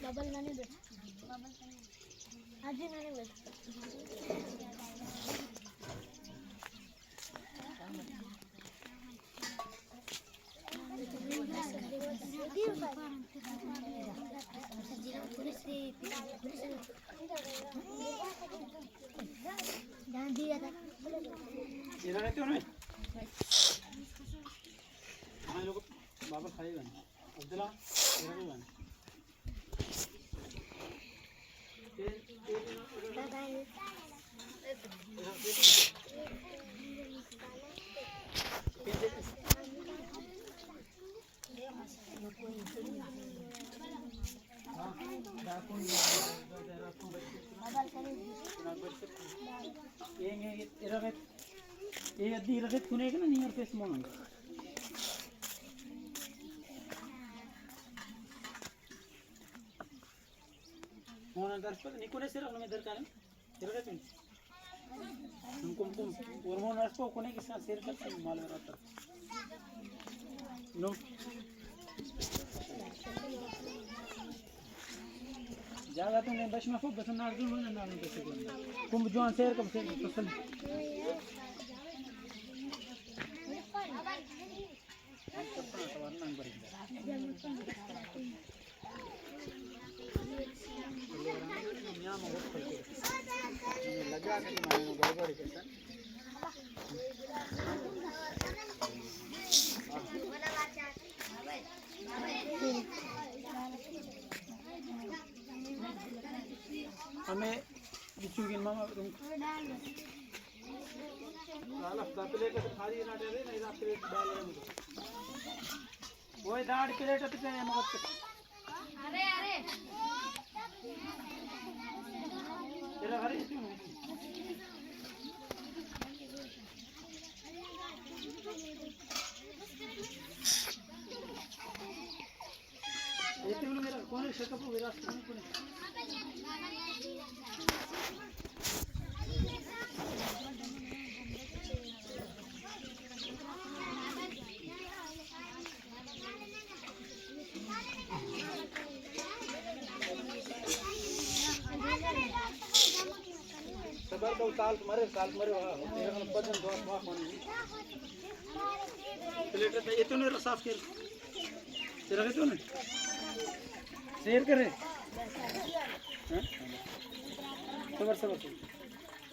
bubble नाने बेट हाजी नाने बेट ध्यान दिया था इधर रहते हो ना हम लोग बाबा खाएगा अब्दुल्ला इधर ही बना ये अद्दी रगत खुने का ना नहीं और फेस मोन मोन अंदर पर निकोले सिर्फ हमें इधर कारण रगत में हमको और मोन अंदर को कोने के साथ शेयर करते हैं माल रहता नो जागा तो नहीं बस में खूब बस नार दूर होने नार में कैसे कुम जवान शेयर कब से फसल लगा के मानो गड़बड़ कैसा हमें बिचूगिन मामा तुम साला प्लेट तो खाली ना दे नहीं रात प्लेट डाल रहे मुझे वो दाढ़ प्लेट तो क्या है मगर अरे अरे तेरा घर है क्यों ये तो मेरा कौन है शक्ल को विरासत में कौन है सबर दो साल तुम्हारे वाह तेरा मन बदन दो वाह माने प्लेट तो ये तो नहीं साफ कर तेरा तो ना शेयर करे हैं सबर